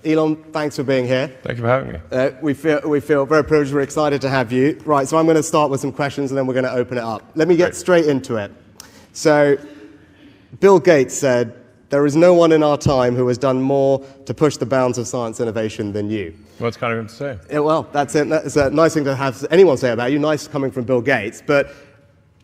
Elon, thanks for being here. Thank you for having me. We feel very privileged. We're excited to have you. Right, so I'm going to start with some questions and then we're going to open it up. Let me get straight into it. So, Bill Gates said, "There is no one in our time who has done more to push the bounds of science innovation than you." Well, it's kind of him to say. Yeah, well, that's it. That's a nice thing to have anyone say about you. Nice coming from Bill Gates. But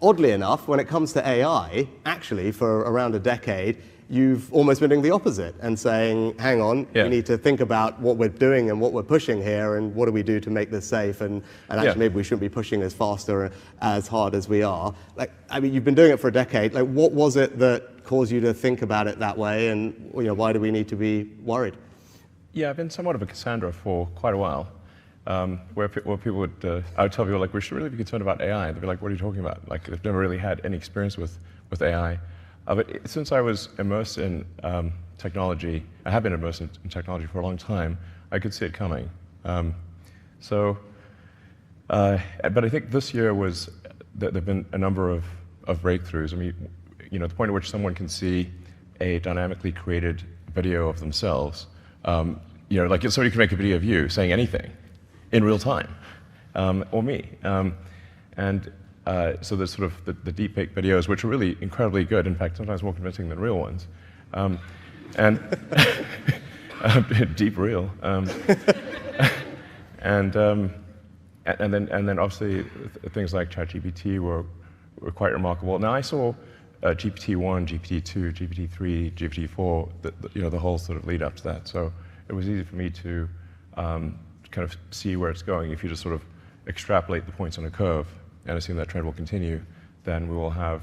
oddly enough, when it comes to AI, actually, for around a decade, you've almost been doing the opposite and saying, hang on, we need to think about what we're doing and what we're pushing here and what do we do to make this safe and actually maybe we shouldn't be pushing as fast or as hard as we are. Like, I mean, you've been doing it for a decade. Like, what was it that caused you to think about it that way and why do we need to be worried? Yeah, I've been somewhat of a Cassandra for quite a while, where people would, I would tell people, like, we should really be concerned about AI. They'd be like, what are you talking about? Like, they've never really had any experience with AI. But since I was immersed in technology, I have been immersed in technology for a long time, I could see it coming. But I think this year there have been a number of breakthroughs. I mean, the point at which someone can see a dynamically created video of themselves, like somebody can make a video of you saying anything in real time, or me. So there's sort of the deepfake videos, which are really incredibly good, in fact, sometimes more convincing than real ones. And deep real. And then obviously things like ChatGPT were quite remarkable. Now I saw GPT-1, GPT-2, GPT-3, GPT-4, the whole sort of lead up to that. So it was easy for me to kind of see where it's going. If you just sort of extrapolate the points on a curve and assume that trend will continue, then we will have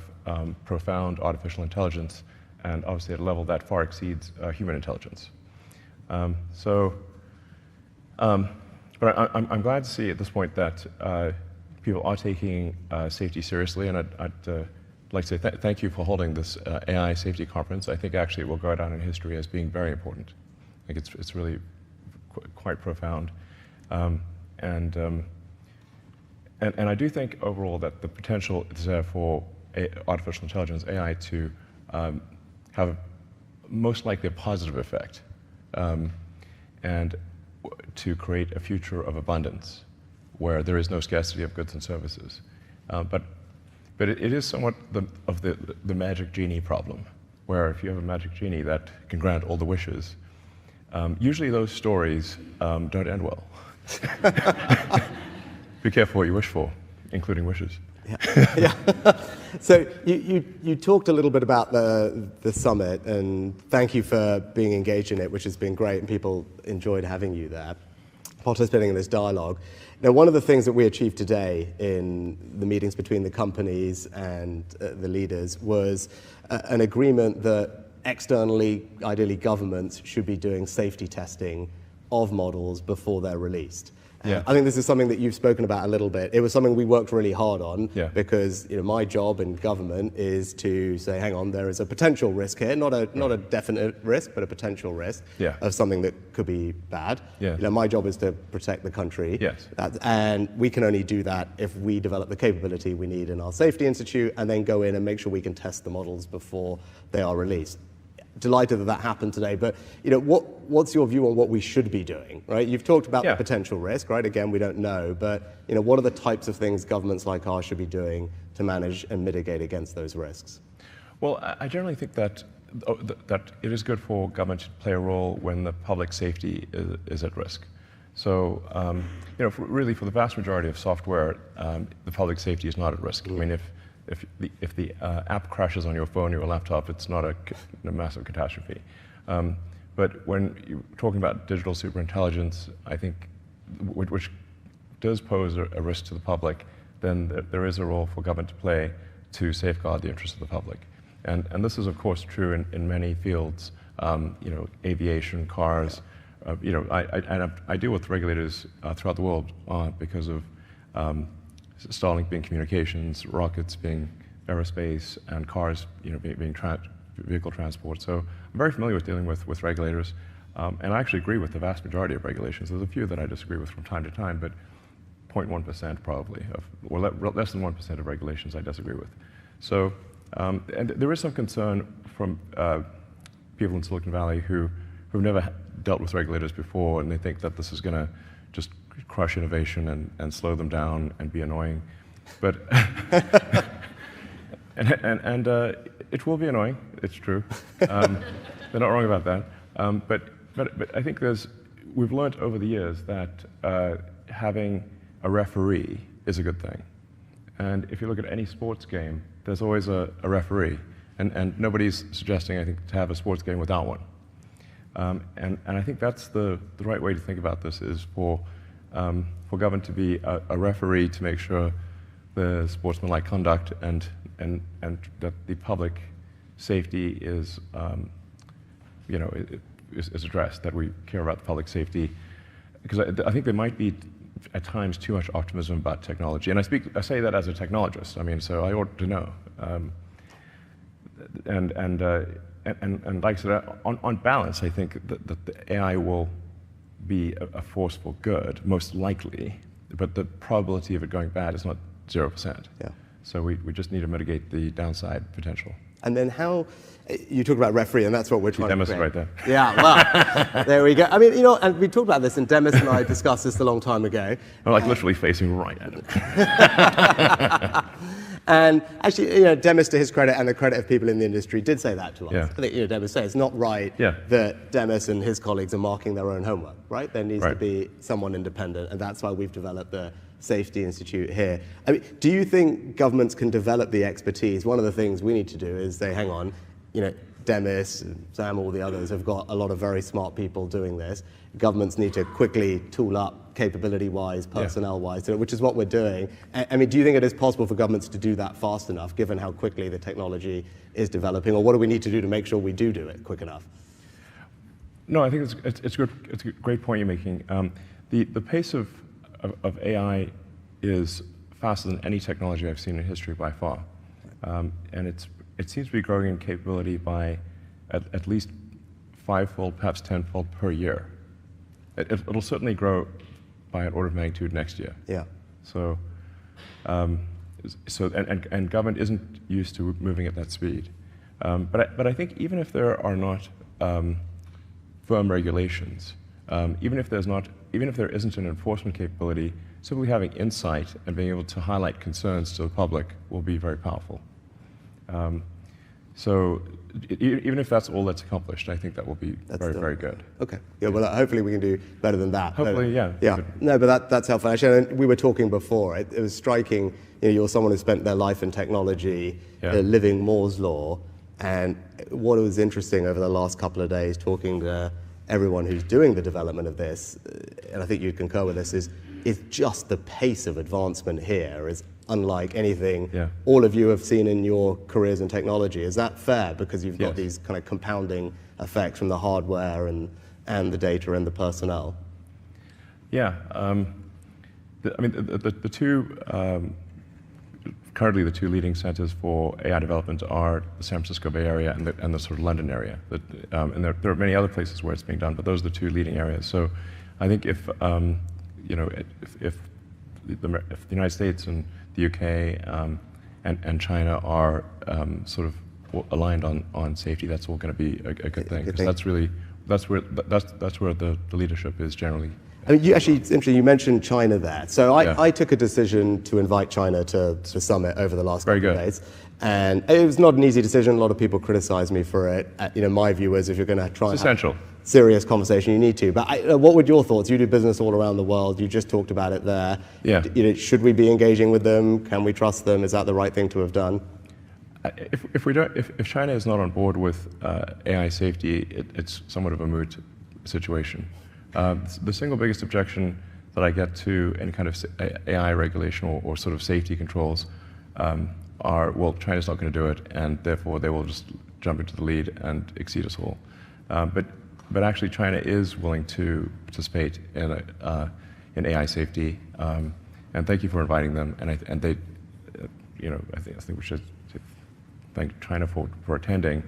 profound artificial intelligence, and obviously at a level that far exceeds human intelligence. But I'm glad to see at this point that people are taking safety seriously, and I'd like to say thank you for holding this AI safety conference. I think actually it will go down in history as being very important. I think it's really quite profound. And I do think overall that the potential is there for artificial intelligence, AI, to have most likely a positive effect and to create a future of abundance where there is no scarcity of goods and services. But it is somewhat of the magic genie problem, where if you have a magic genie that can grant all the wishes, usually those stories don't end well. Be careful what you wish for, including wishes. Yeah. So you talked a little bit about the summit, and thank you for being engaged in it, which has been great, and people enjoyed having you there, participating in this dialogue. Now, one of the things that we achieved today in the meetings between the companies and the leaders was an agreement that externally, ideally governments, should be doing safety testing of models before they're released. Yeah. I think this is something that you've spoken about a little bit. It was something we worked really hard on because my job in government is to say, hang on, there is a potential risk here, not a definite risk, but a potential risk of something that could be bad. My job is to protect the country. Yes. And we can only do that if we develop the capability we need in our safety institute and then go in and make sure we can test the models before they are released. Delighted that happened today, but what's your view on what we should be doing, right? You've talked about the potential risk, right? Again, we don't know, but what are the types of things governments like ours should be doing to manage and mitigate against those risks? Well, I generally think that it is good for government to play a role when the public safety is at risk. So, really for the vast majority of software, the public safety is not at risk. I mean, if the app crashes on your phone or your laptop, it's not a massive catastrophe. But when you're talking about digital superintelligence, I think, which does pose a risk to the public, then there is a role for government to play to safeguard the interests of the public. And this is, of course, true in many fields, aviation, cars. I deal with regulators throughout the world because of Starlink being communications, rockets being aerospace, and cars, being vehicle transport. So I'm very familiar with dealing with regulators, and I actually agree with the vast majority of regulations. There's a few that I disagree with from time to time, but 0.1% probably, or less than 1% of regulations I disagree with. So, and there is some concern from people in Silicon Valley who who've never dealt with regulators before, and they think that this is going to just crush innovation and slow them down and be annoying. But and it will be annoying. It's true. They're not wrong about that. But I think we've learned over the years that having a referee is a good thing. And if you look at any sports game, there's always a referee. And nobody's suggesting, I think, to have a sports game without one. And I think that's the right way to think about this, is for government to be a referee to make sure the sportsmanlike conduct and that the public safety is is addressed, that we care about the public safety. Because I think there might be at times too much optimism about technology, and I say that as a technologist. I mean, so I ought to know. And like I said, on balance, I think that the AI will be a force for good, most likely, but the probability of it going bad is not 0%. Yeah. So we just need to mitigate the downside potential. And then how, you talk about referee, and that's what we're trying to create. Right there. Yeah, well, there we go. I mean, and we talked about this, and Demis and I discussed this a long time ago. I'm like literally facing right at him. And actually, Demis, to his credit and the credit of people in the industry, did say that to us. Yeah. I think, Demis said it's not right that Demis and his colleagues are marking their own homework, right? There needs to be someone independent, and that's why we've developed the Safety Institute here. I mean, do you think governments can develop the expertise? One of the things we need to do is say, hang on, Demis, Sam, all the others have got a lot of very smart people doing this. Governments need to quickly tool up capability-wise, personnel-wise, which is what we're doing. I mean, do you think it is possible for governments to do that fast enough, given how quickly the technology is developing, or what do we need to do to make sure we do it quick enough? No, I think it's good. It's a great point you're making. The pace of AI is faster than any technology I've seen in history by far, and it seems to be growing in capability by at least 5-fold, perhaps 10-fold per year. It'll certainly grow by an order of magnitude next year. Yeah. So, and government isn't used to moving at that speed. But I think even if there are not firm regulations, even if there isn't an enforcement capability, simply having insight and being able to highlight concerns to the public will be very powerful. So even if that's all that's accomplished, I think that will be very good. Okay. Yeah. Well, hopefully we can do better than that. Hopefully, yeah. Yeah. No, but that's helpful. Actually, we were talking before. It was striking. You're someone who spent their life in technology, living Moore's law, and what was interesting over the last couple of days, talking to everyone who's doing the development of this, and I think you'd concur with this, is just the pace of advancement here is unlike anything all of you have seen in your careers in technology. Is that fair? Because you've got these kind of compounding effects from the hardware and the data and the personnel. Yeah. I mean, the two, currently the two leading centers for AI development are the San Francisco Bay Area and the sort of London area. And there are many other places where it's being done, but those are the two leading areas. So I think if the United States and the UK and China are sort of aligned on safety, that's all going to be a good thing. Because that's where the leadership is generally. I mean, it's interesting, you mentioned China there. So I took a decision to invite China to summit over the last couple of days. And it was not an easy decision. A lot of people criticized me for it. My view is if you're going to try and have serious conversation, you need to. But what were your thoughts? You do business all around the world. You just talked about it there. Yeah. Should we be engaging with them? Can we trust them? Is that the right thing to have done? If China is not on board with AI safety, it's somewhat of a moot situation. The single biggest objection that I get to any kind of AI regulation or sort of safety controls are, well, China's not going to do it, and therefore they will just jump into the lead and exceed us all. But actually, China is willing to participate in AI safety, and thank you for inviting them. And they, I think we should thank China for attending.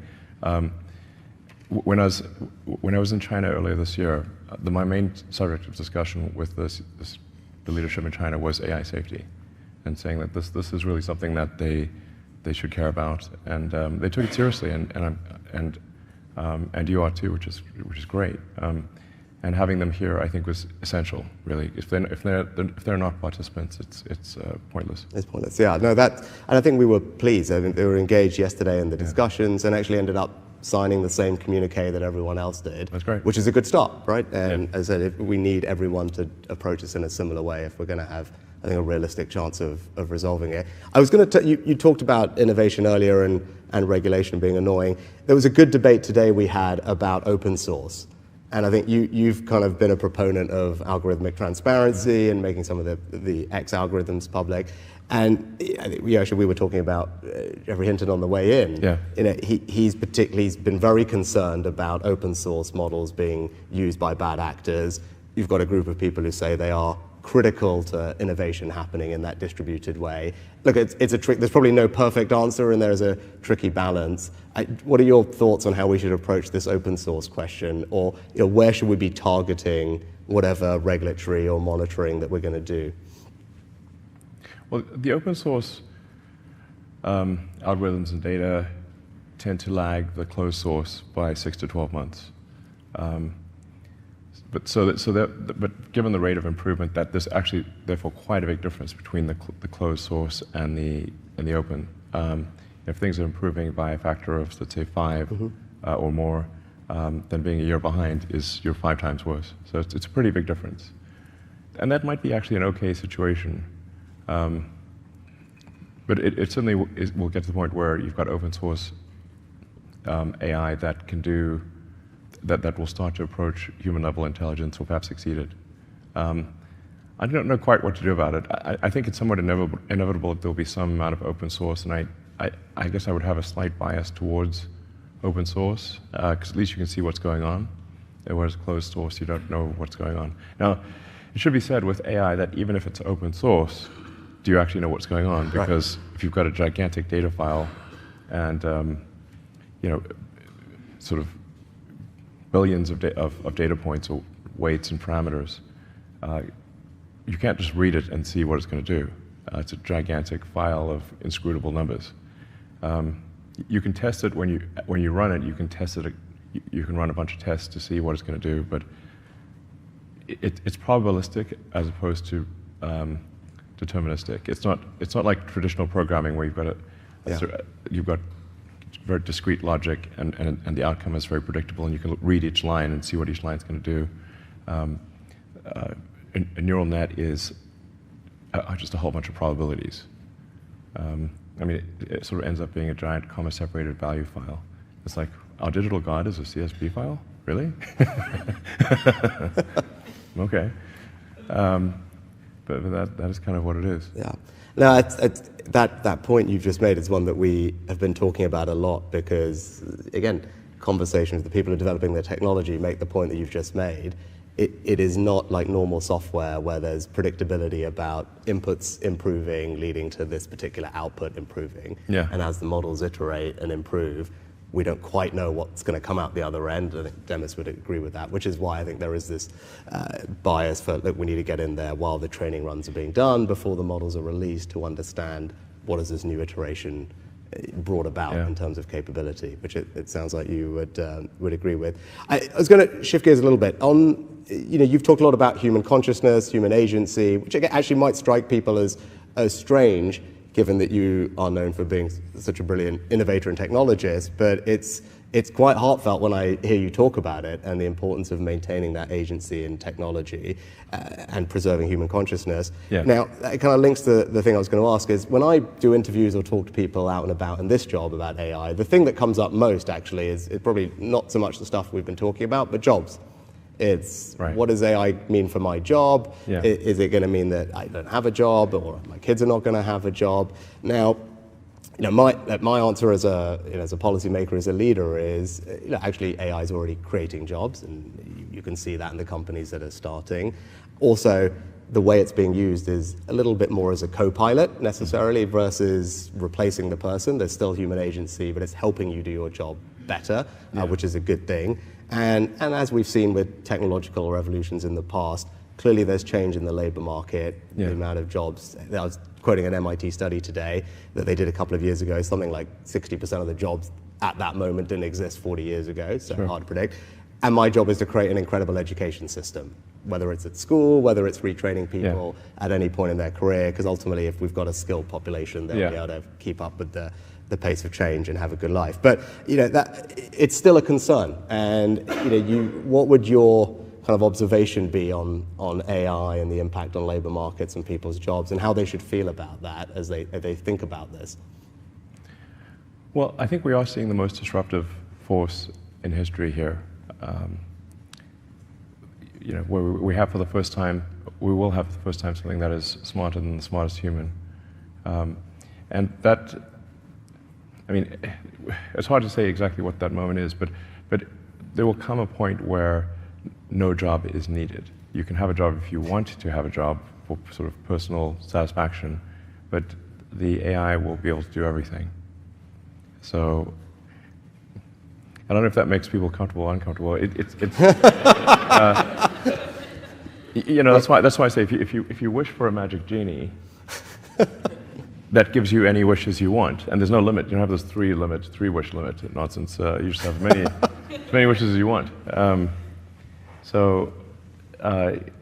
When I was in China earlier this year, my main subject of discussion with the leadership in China was AI safety, and saying that this is really something that they should care about, and they took it seriously, and and you are too, which is great. And having them here, I think, was essential. Really, if they're not participants, it's pointless. It's pointless. Yeah, no, and I think we were pleased. I think they were engaged yesterday in the discussions and actually ended up signing the same communique that everyone else did. That's great. Which is a good start, right? And as I said, we need everyone to approach this in a similar way if we're going to have, I think, a realistic chance of resolving it. I was going to you talked about innovation earlier and regulation being annoying. There was a good debate today we had about open source. And I think you've kind of been a proponent of algorithmic transparency and making some of the X algorithms public. And I think we were talking about Jeffrey Hinton on the way in. Yeah. You know, he's been very concerned about open source models being used by bad actors. You've got a group of people who say they are critical to innovation happening in that distributed way. Look, it's a trick. There's probably no perfect answer, and there's a tricky balance. What are your thoughts on how we should approach this open source question, or where should we be targeting whatever regulatory or monitoring that we're going to do? Well, the open source algorithms and data tend to lag the closed source by 6 to 12 months. But given the rate of improvement, that there's actually therefore quite a big difference between the closed source and the open. If things are improving by a factor of, let's say, 5 or more, then being a year behind you're 5 times worse. So it's a pretty big difference, and that might be actually an okay situation. But it certainly will get to the point where you've got open source AI that can do. That will start to approach human-level intelligence, or perhaps exceed it. I don't know quite what to do about it. I think it's somewhat inevitable that there'll be some amount of open source, and I guess I would have a slight bias towards open source, because at least you can see what's going on, whereas closed source, you don't know what's going on. Now, it should be said with AI that even if it's open source, do you actually know what's going on? Because if you've got a gigantic data file and sort of billions of data points or weights and parameters, you can't just read it and see what it's going to do. It's a gigantic file of inscrutable numbers. You can test it when you run it. You can test it. You can run a bunch of tests to see what it's going to do, but it's probabilistic as opposed to deterministic. It's not like traditional programming where you've got very discrete logic, and the outcome is very predictable, and you can read each line and see what each line's going to do. A neural net is just a whole bunch of probabilities. I mean, it sort of ends up being a giant comma-separated value file. It's like, our digital God is a CSV file? Really? Okay. But that is kind of what it is. Yeah. No, that point you've just made is one that we have been talking about a lot because, again, conversations with the people who are developing the technology make the point that you've just made. It is not like normal software where there's predictability about inputs improving leading to this particular output improving. Yeah. And as the models iterate and improve, we don't quite know what's going to come out the other end. I think Demis would agree with that, which is why I think there is this bias for, look, we need to get in there while the training runs are being done, before the models are released, to understand what is this new iteration brought about in terms of capability, which it sounds like you would agree with. I was going to shift gears a little bit. You've talked a lot about human consciousness, human agency, which actually might strike people as strange, given that you are known for being such a brilliant innovator and technologist, but it's quite heartfelt when I hear you talk about it and the importance of maintaining that agency in technology and preserving human consciousness. Yeah. Now, that kind of links to the thing I was going to ask is, when I do interviews or talk to people out and about in this job about AI, the thing that comes up most actually is probably not so much the stuff we've been talking about, but jobs. It's what does AI mean for my job? Yeah. Is it going to mean that I don't have a job, or my kids are not going to have a job? Now, my answer as a policymaker, as a leader, is actually AI is already creating jobs, and you can see that in the companies that are starting. Also, the way it's being used is a little bit more as a co-pilot necessarily versus replacing the person. There's still human agency, but it's helping you do your job better, which is a good thing. And as we've seen with technological revolutions in the past, clearly there's change in the labor market, the amount of jobs. I was quoting an MIT study today that they did a couple of years ago, something like 60% of the jobs at that moment didn't exist 40 years ago, so Sure. hard to predict. And my job is to create an incredible education system, whether it's at school, whether it's retraining people at any point in their career, because ultimately if we've got a skilled population, they'll be able to keep up with the pace of change and have a good life. But that it's still a concern. And what would your kind of observation be on AI and the impact on labor markets and people's jobs, and how they should feel about that as they think about this? Well, I think we are seeing the most disruptive force in history here. Where we have for the first time, we will have for the first time something that is smarter than the smartest human. And that, I mean, it's hard to say exactly what that moment is, but there will come a point where no job is needed. You can have a job if you want to have a job for sort of personal satisfaction, but the AI will be able to do everything. So I don't know if that makes people comfortable or uncomfortable. That's why I say if you wish for a magic genie, that gives you any wishes you want, and there's no limit. You don't have this three wish limit nonsense. You just have as many wishes as you want.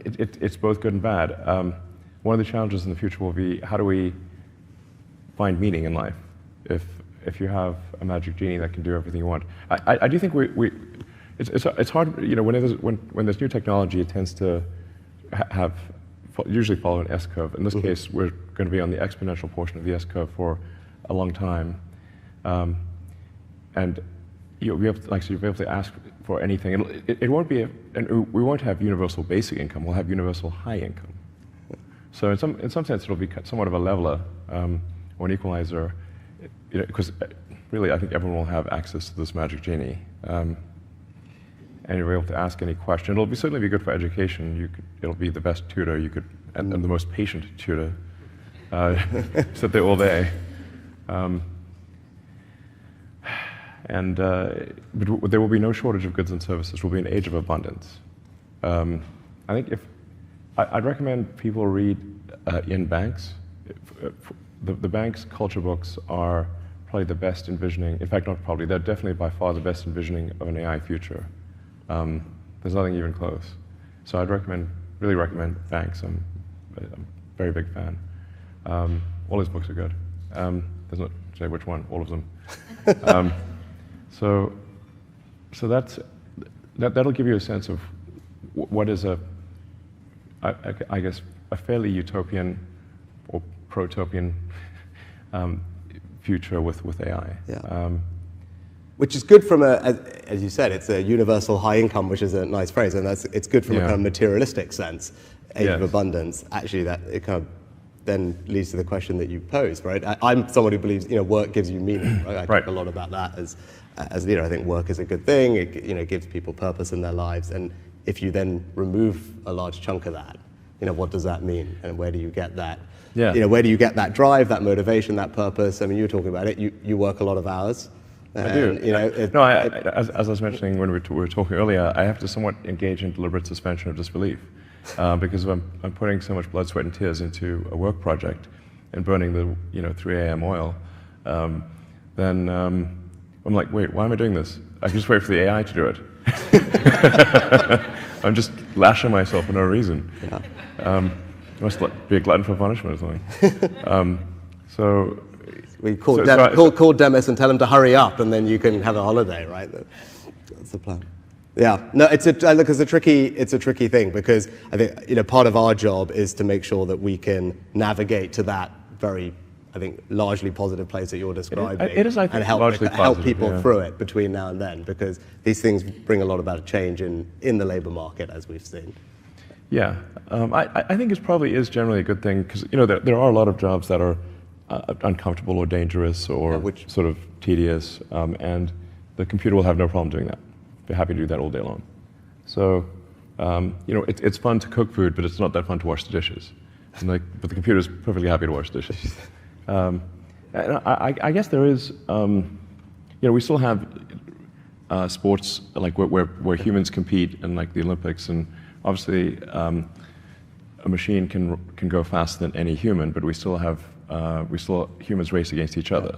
It's both good and bad. One of the challenges in the future will be how do we find meaning in life if you have a magic genie that can do everything you want. I do think it's hard, when there's new technology, it tends to usually follow an S-curve. In this case, we're going to be on the exponential portion of the S-curve for a long time. And you'll be able to ask for anything. It won't be, and we won't have universal basic income, we'll have universal high income. So in some sense, it'll be somewhat of a leveler or an equalizer, because really, I think everyone will have access to this magic genie. And you'll be able to ask any question. It'll certainly be good for education. It'll be the best tutor you could, and the most patient tutor. Sit there all day. But there will be no shortage of goods and services. We'll be an age of abundance. I think I'd recommend people read in banks. The bank's culture books are probably the best envisioning, in fact, not probably, they're definitely by far the best envisioning of an AI future. There's nothing even close. So I'd really recommend banks. I'm a very big fan. All his books are good. There's not say which one, all of them. So that'll give you a sense of what is I guess, a fairly utopian or protopian future with AI. Yeah. Which is good from as you said, it's a universal high income, which is a nice phrase, and it's good from a kind of materialistic sense, age of abundance. Actually, that it kind of then leads to the question that you posed, right? I'm someone who believes work gives you meaning, right? I talk a lot about that as a leader. I think work is a good thing. It gives people purpose in their lives, and if you then remove a large chunk of that, what does that mean, and where do you get that? Yeah. Where do you get that drive, that motivation, that purpose? I mean, you were talking about it. You work a lot of hours. I do. As I was mentioning when we were talking earlier, I have to somewhat engage in deliberate suspension of disbelief because if I'm putting so much blood, sweat, and tears into a work project and burning the 3 a.m. oil, then I'm like, wait, why am I doing this? I can just wait for the AI to do it. I'm just lashing myself for no reason. Yeah. I must be a glutton for punishment or something. We call Demis and tell him to hurry up, and then you can have a holiday, right? That's the plan. Yeah, no, it's a tricky thing, because I think part of our job is to make sure that we can navigate to that very, I think, largely positive place that you're describing. It is, I think, and help largely help positive, people through it between now and then, because these things bring a lot about change in the labour market, as we've seen. Yeah, I think it probably is generally a good thing, because there are a lot of jobs that are uncomfortable or dangerous or sort of tedious, and the computer will have no problem doing that. They're happy to do that all day long. So, it's fun to cook food, but it's not that fun to wash the dishes. But the computer's perfectly happy to wash dishes. And I guess there is, we still have sports like where humans compete in like the Olympics, and obviously a machine can go faster than any human, but we still have humans race against each other.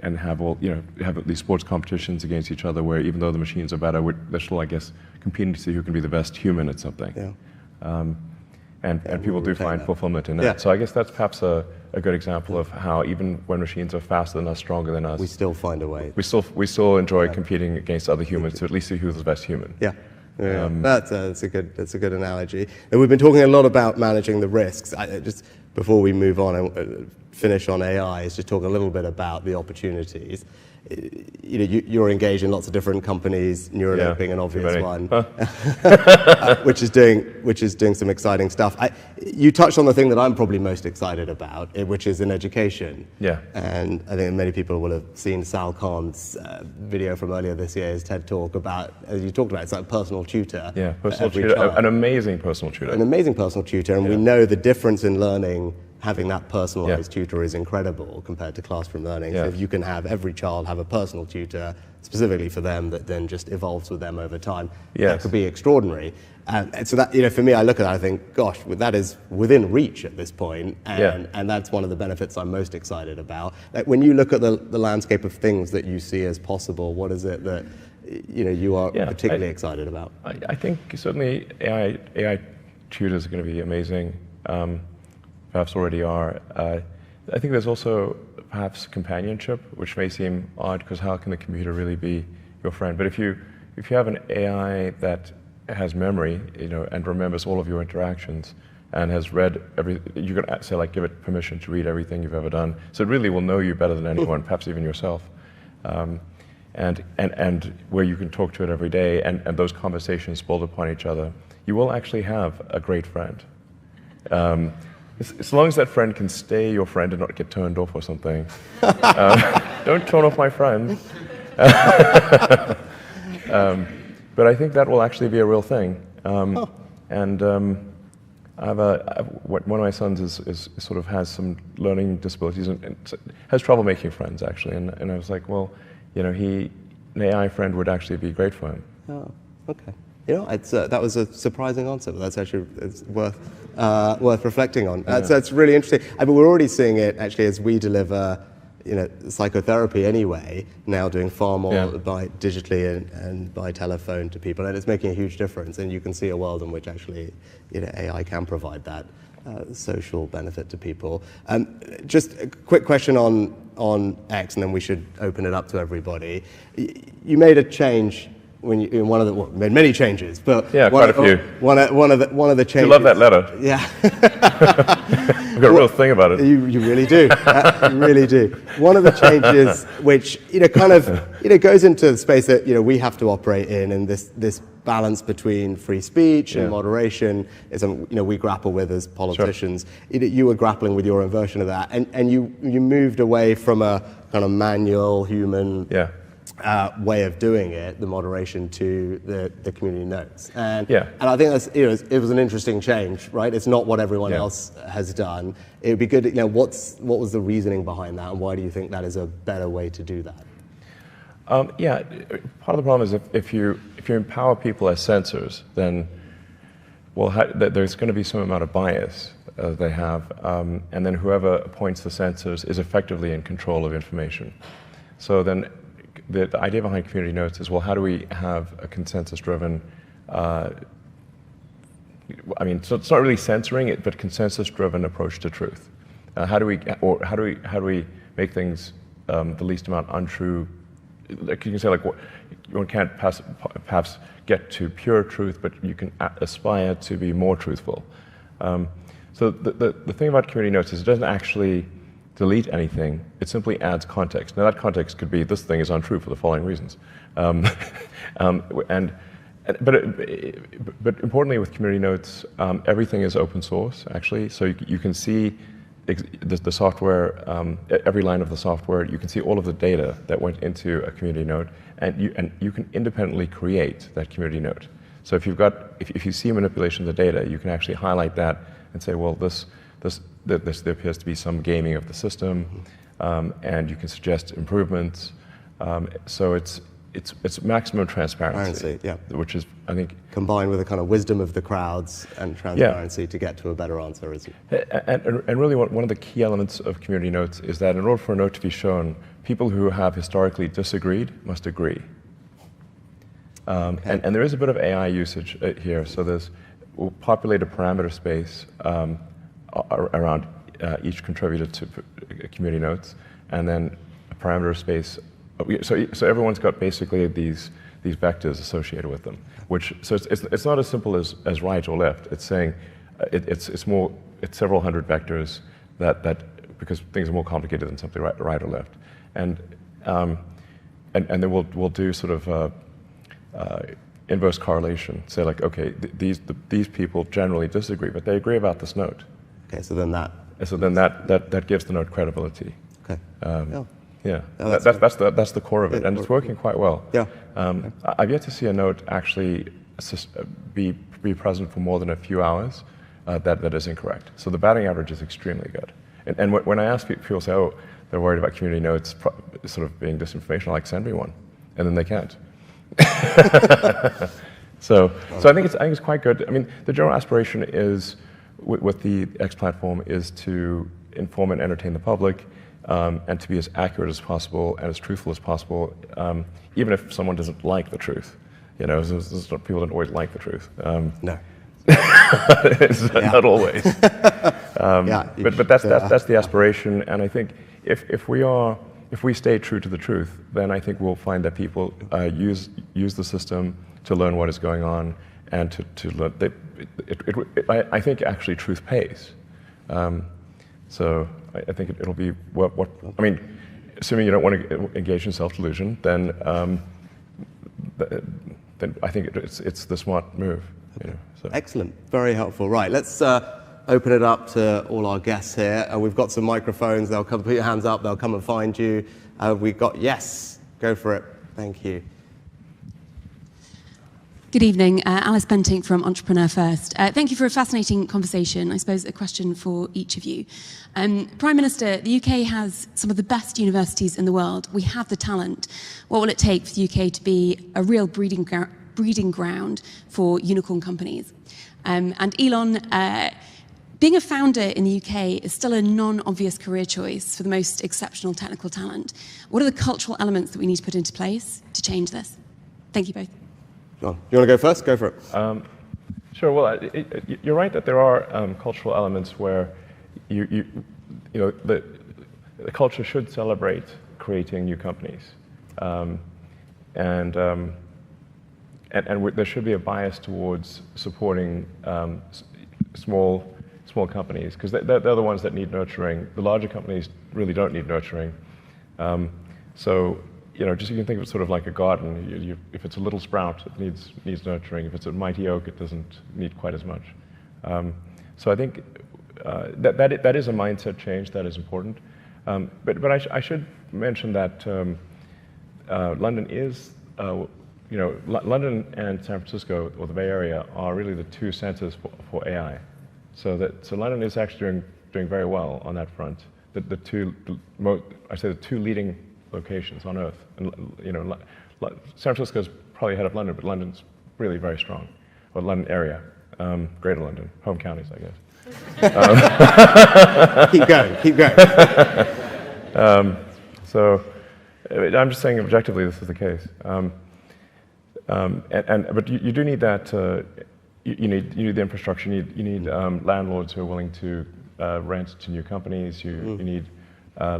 have have these sports competitions against each other where even though the machines are better, they're still, I guess, competing to see who can be the best human at something. Yeah. And people do find fulfillment in that. Yeah. So I guess that's perhaps a good example of how even when machines are faster than us, stronger than us, we still find a way. We still enjoy competing against other humans to at least see who's the best human. Yeah. That's a good analogy. And we've been talking a lot about managing the risks. Just before we move on and finish on AI, is just talk a little bit about the opportunities. You're engaged in lots of different companies, Neuralink being an obvious one, which is doing some exciting stuff. You touched on the thing that I'm probably most excited about, which is in education. Yeah. And I think many people will have seen Sal Khan's video from earlier this year, his TED talk about, as you talked about, it's like personal tutor. Yeah, personal tutor, an amazing personal tutor. An amazing personal tutor, and we know the difference in learning. Having that personalized tutor is incredible compared to classroom learning. So if you can have every child have a personal tutor specifically for them that then just evolves with them over time, that could be extraordinary. And so that, for me, I look at that, I think, gosh, that is within reach at this point, and that's one of the benefits I'm most excited about. Like when you look at the landscape of things that you see as possible, what is it that you are particularly excited about? I think certainly AI tutors are going to be amazing. Perhaps already are. I think there's also perhaps companionship, which may seem odd because how can the computer really be your friend? But if you have an AI that has memory, and remembers all of your interactions and has read you can say like give it permission to read everything you've ever done, so it really will know you better than anyone, perhaps even yourself. And where you can talk to it every day, and those conversations build upon each other, you will actually have a great friend. As long as that friend can stay your friend and not get turned off or something. Don't turn off my friend. But I think that will actually be a real thing. And one of my sons is sort of has some learning disabilities and has trouble making friends actually. And I was like, well, an AI friend would actually be great for him. Oh, okay. That was a surprising answer, but it's worth reflecting on. That's really interesting. I mean, we're already seeing it actually as we deliver, psychotherapy anyway. Now doing far more by digitally and by telephone to people, and it's making a huge difference. And you can see a world in which actually, AI can provide that social benefit to people. Just a quick question on X, and then we should open it up to everybody. You made a change. When you made many changes, but quite a few. One of the changes. You love that letter. Yeah, I've got a real thing about it. You really do. You really do. One of the changes, which kind of goes into the space that we have to operate in, and this balance between free speech and moderation is we grapple with as politicians. Sure. You were grappling with your own version of that, and you moved away from a kind of manual human. Way of doing it, the moderation, to the community notes, and I think that's it was an interesting change, right? It's not what everyone else has done. It would be good, what was the reasoning behind that, and why do you think that is a better way to do that? Part of the problem is if you empower people as censors, then there's going to be some amount of bias they have, and then whoever appoints the censors is effectively in control of information. So then. The idea behind community notes is, well, how do we have a consensus-driven, so it's not really censoring it, but consensus-driven approach to truth. How do we make things the least amount untrue? Like you can say, one can't perhaps get to pure truth, but you can aspire to be more truthful. So the thing about community notes is it doesn't actually delete anything, it simply adds context. Now that context could be, this thing is untrue for the following reasons. But importantly with community notes, everything is open source actually, so you can see the software, every line of the software, you can see all of the data that went into a community note, and you can independently create that community note. So if you see manipulation of the data, you can actually highlight that and say, well, there appears to be some gaming of the system, and you can suggest improvements. So it's maximum transparency, which is, I think, combined with a kind of wisdom of the crowds and transparency to get to a better answer. And really, one of the key elements of community notes is that in order for a note to be shown, people who have historically disagreed must agree. Okay. And there is a bit of AI usage here. So we'll populate a parameter space around each contributor to community notes, and then a parameter space. So everyone's got basically these vectors associated with them. So it's not as simple as right or left. It's saying it's several hundred vectors that because things are more complicated than simply right or left. And then we'll do sort of inverse correlation. Say like, okay, these people generally disagree, but they agree about this note. Okay, so then that gives the note credibility. Okay. Yeah, Oh, that's the core of it, and it's working quite well. Yeah. I've yet to see a note actually be present for more than a few hours that is incorrect. So the batting average is extremely good. And when I ask people, say, oh, they're worried about community notes sort of being disinformation, I'm like, send me one, and then they can't. So I think it's quite good. I mean, the general aspiration is with the X platform is to inform and entertain the public, and to be as accurate as possible and as truthful as possible, even if someone doesn't like the truth. You know, people don't always like the truth. No. Not always. But that's the aspiration, and I think if we stay true to the truth, then I think we'll find that people use the system to learn what is going on, and to learn. I think actually truth pays. So I think it'll be what I mean. Assuming you don't want to engage in self-delusion, then I think it's the smart move. You know, so. Excellent, very helpful. Right, let's open it up to all our guests here. We've got some microphones. They'll come. Put your hands up. They'll come and find you. We got yes. Go for it. Thank you. Good evening, Alice Bentinck from Entrepreneur First. Thank you for a fascinating conversation. I suppose a question for each of you. Prime Minister, the UK has some of the best universities in the world. We have the talent. What will it take for the UK to be a real breeding ground for unicorn companies? And Elon, being a founder in the UK is still a non-obvious career choice for the most exceptional technical talent. What are the cultural elements that we need to put into place to change this? Thank you both. John, you want to go first? Go for it. Sure. Well, you're right that there are cultural elements where you know the culture should celebrate creating new companies, and there should be a bias towards supporting small companies, because they're the ones that need nurturing. The larger companies really don't need nurturing. So you know, just you can think of it sort of like a garden. If it's a little sprout, it needs nurturing. If it's a mighty oak, it doesn't need quite as much. So I think that is a mindset change that is important. But I should mention that London is, you know, London and San Francisco, or the Bay Area, are really the two centers for AI. So London is actually doing very well on that front. The two leading locations on Earth, and you know, San Francisco's probably ahead of London, but London's really very strong, or London area, Greater London, home counties, I guess. Keep going. So I'm just saying objectively this is the case, but you do need that. You need the infrastructure. You need landlords who are willing to rent to new companies. You need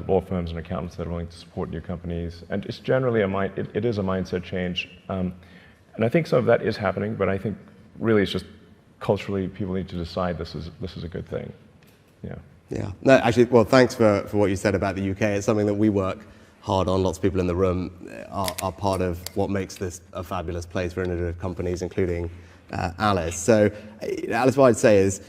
law firms and accountants that are willing to support new companies, and it's generally it is a mindset change, and I think some of that is happening. But I think really it's just culturally people need to decide this is a good thing. Yeah. Yeah. No, actually, well, thanks for what you said about the UK. It's something that we work hard on. Lots of people in the room are part of what makes this a fabulous place for innovative companies, including Alice. So, Alice, what I'd say is,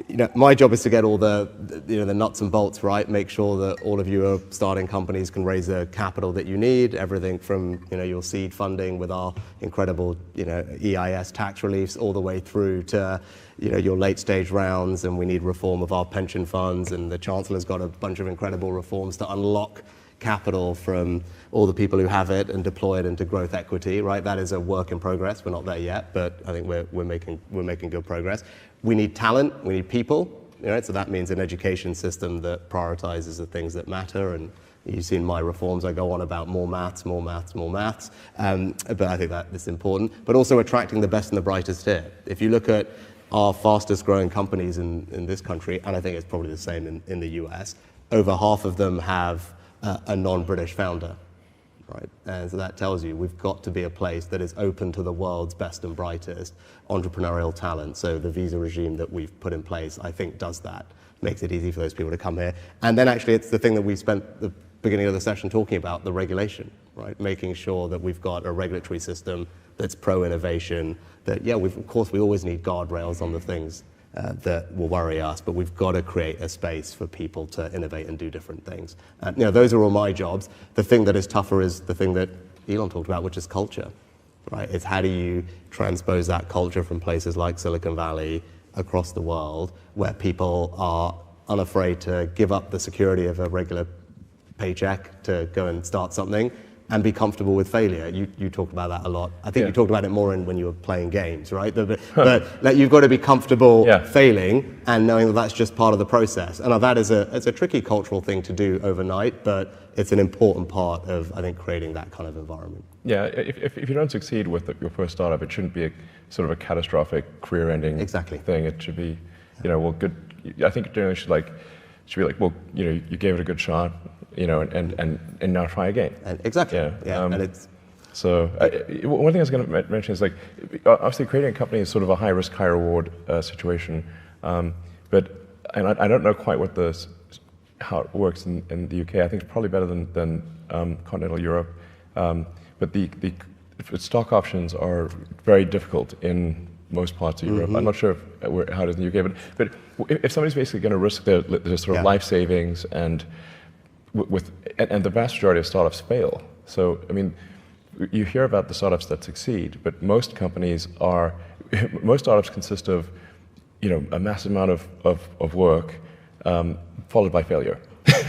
you know, my job is to get all the nuts and bolts right. Make sure that all of you are starting companies can raise the capital that you need. Everything from your seed funding with our incredible EIS tax reliefs, all the way through to your late stage rounds. And we need reform of our pension funds. And the Chancellor's got a bunch of incredible reforms to unlock capital from all the people who have it and deploy it into growth equity, right? That is a work in progress. We're not there yet, but I think we're making good progress. We need talent. We need people. So that means an education system that prioritizes the things that matter and You've seen my reforms. I go on about more maths, more maths, more maths. But I think that is important. But also attracting the best and the brightest here. If you look at our fastest growing companies in this country, and I think it's probably the same in the US, over half of them have a non-British founder. Right? And so that tells you we've got to be a place that is open to the world's best and brightest entrepreneurial talent. So the visa regime that we've put in place, I think, does that, makes it easy for those people to come here. And then actually it's the thing that we spent the beginning of the session talking about, the regulation, right? Making sure that we've got a regulatory system that's pro-innovation, that, yeah, of course we always need guardrails on the things that will worry us, but we've got to create a space for people to innovate and do different things. Those are all my jobs. The thing that is tougher is the thing that Elon talked about, which is culture, right? It's how do you transpose that culture from places like Silicon Valley across the world, where people are unafraid to give up the security of a regular paycheck to go and start something, and be comfortable with failure. You talked about that a lot. I think you talked about it more when you were playing games, right? But like, you've got to be comfortable failing and knowing that that's just part of the process. And that is a tricky cultural thing to do overnight, but it's an important part of, I think, creating that kind of environment. Yeah, if you don't succeed with your first startup, it shouldn't be sort of a catastrophic career-ending thing. It should be, well, good. I think it generally should be like, well, you gave it a good shot, and now try again. Exactly. And it's so. One thing I was going to mention is, like, obviously creating a company is sort of a high risk, high reward situation, but I don't know quite how it works in the UK. I think it's probably better than continental Europe, but the stock options are very difficult in most parts of Europe. I'm not sure how it is in the UK, but if somebody's basically going to risk their sort of life savings and the vast majority of startups fail. So, I mean, you hear about the startups that succeed, but most startups consist of, a massive amount of work followed by failure.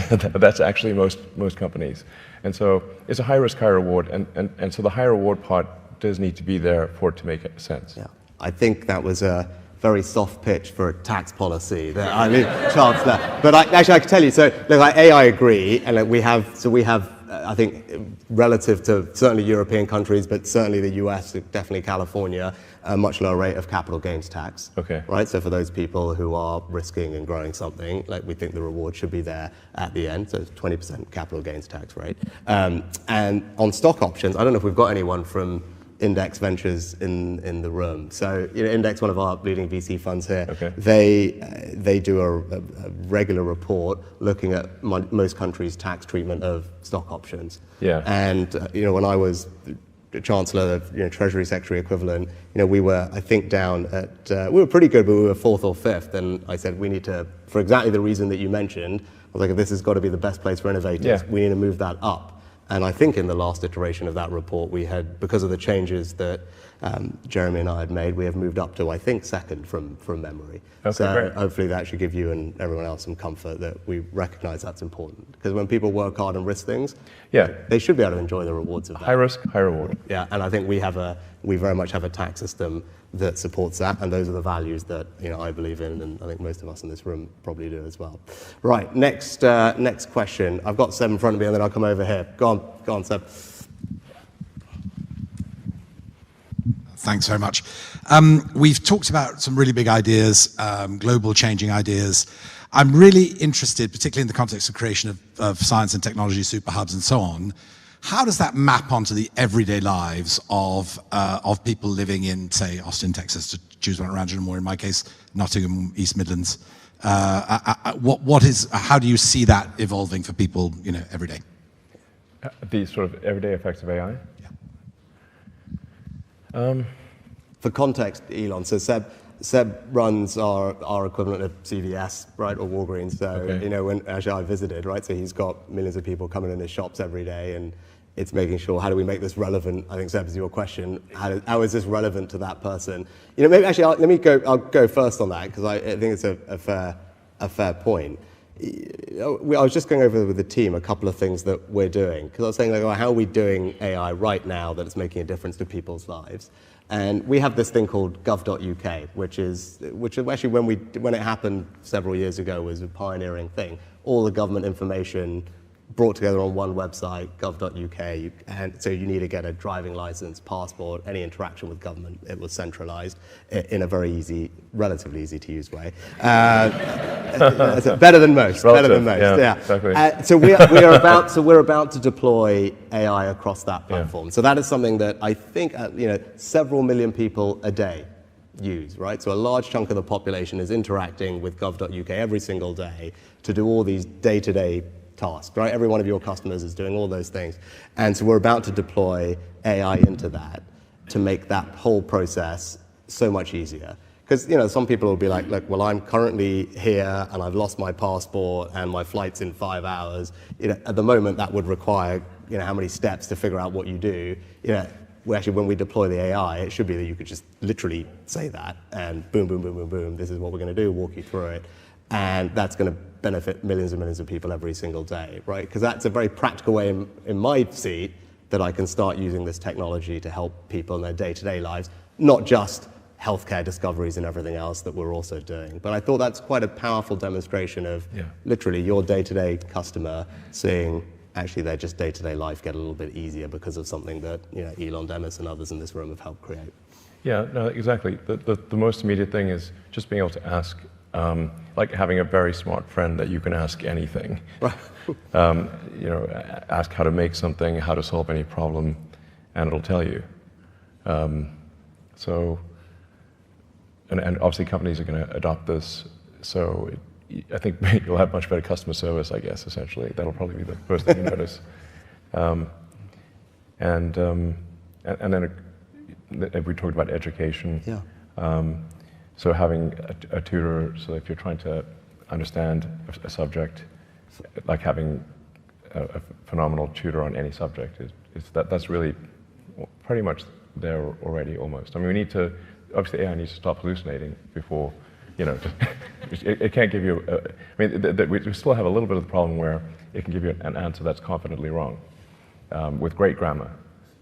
That's actually most companies. And so it's a high risk, high reward, and so the high reward part does need to be there for it to make sense. Yeah, I think that was a very soft pitch for a tax policy. Chancellor. But I can tell you, so look, I agree, and we have, I think, relative to certainly European countries, but certainly the US, definitely California, a much lower rate of capital gains tax. Okay. Right. So for those people who are risking and growing something, like, we think the reward should be there at the end. So it's 20% capital gains tax rate. And on stock options, I don't know if we've got anyone from Index Ventures in the room. So, Index, one of our leading VC funds here, they do a regular report looking at most countries' tax treatment of stock options. Yeah. And when I was Chancellor, Treasury Secretary equivalent, we were, I think, down at we were pretty good, but we were 4th or 5th. And I said, we need to, for exactly the reason that you mentioned, I was like, this has got to be the best place for innovators. We need to move that up. And I think in the last iteration of that report, we had, because of the changes that Jeremy and I had made, we have moved up to, I think, 2nd from memory. So great. Hopefully that should give you and everyone else some comfort that we recognize that's important. Because when people work hard and risk things, they should be able to enjoy the rewards of that. High risk, high reward. Yeah, and I think we very much have a tax system that supports that, and those are the values that I believe in, and I think most of us in this room probably do as well. Right, next question. I've got Seb in front of me, and then I'll come over here. Go on, Seb. Thanks very much. We've talked about some really big ideas, global changing ideas. I'm really interested, particularly in the context of creation of science and technology super hubs and so on. How does that map onto the everyday lives of people living in, say, Austin, Texas, to choose one around you, or in my case, Nottingham, East Midlands? How do you see that evolving for people, every day? The sort of everyday effects of AI? Yeah. For context, Elon, so Seb runs our equivalent of CVS, right, or Walgreens. So, when actually I visited, right, so he's got millions of people coming in his shops every day, and it's making sure, how do we make this relevant? I think, Seb, is your question. How is this relevant to that person? Maybe actually, I'll go first on that, because I think it's a fair point. I was just going over with the team a couple of things that we're doing, because I was saying, how are we doing AI right now that it's making a difference to people's lives? And we have this thing called gov.uk, which actually, when it happened several years ago, was a pioneering thing. All the government information brought together on one website, gov.uk, and so you need to get a driving license, passport, any interaction with government, it was centralized in a very easy, relatively easy to use way. Better than most, yeah. Exactly. We're about to deploy AI across that platform. So that is something that I think, several million people a day use, right? So a large chunk of the population is interacting with gov.uk every single day to do all these day-to-day tasks, right? Every one of your customers is doing all those things. And so we're about to deploy AI into that to make that whole process so much easier. Because, some people will be like, look, well, I'm currently here and I've lost my passport and my flight's in 5 hours. At the moment, that would require, how many steps to figure out what you do. When we deploy the AI, it should be that you could just literally say that and boom, boom, boom, boom, boom, this is what we're going to do, walk you through it. And that's going to benefit millions and millions of people every single day, right? Because that's a very practical way in my seat that I can start using this technology to help people in their day-to-day lives, not just healthcare discoveries and everything else that we're also doing. But I thought that's quite a powerful demonstration of literally your day-to-day customer seeing actually their just day-to-day life get a little bit easier because of something that Elon Demis and others in this room have helped create. Yeah, no, exactly. The most immediate thing is just being able to ask, like having a very smart friend that you can ask anything. Right. Ask how to make something, how to solve any problem, and it'll tell you. And obviously companies are going to adopt this, so I think you'll have much better customer service, I guess, essentially. That'll probably be the first thing you notice. And then we talked about education. Yeah. So having a tutor, so if you're trying to understand a subject, like having a phenomenal tutor on any subject, that's really pretty much there already almost. I mean, obviously AI needs to stop hallucinating before, it can't give you, we still have a little bit of the problem where it can give you an answer that's confidently wrong, with great grammar.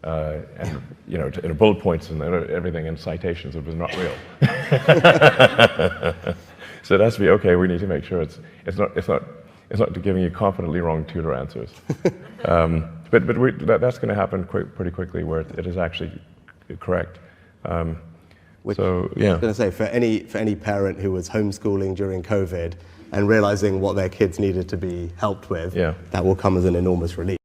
And bullet points and everything and citations, it was not real. So it has to be okay. We need to make sure it's not giving you confidently wrong tutor answers. But that's going to happen pretty quickly, where it is actually correct. Which, so yeah, I was going to say, for any parent who was homeschooling during COVID and realizing what their kids needed to be helped with, that will come as an enormous relief.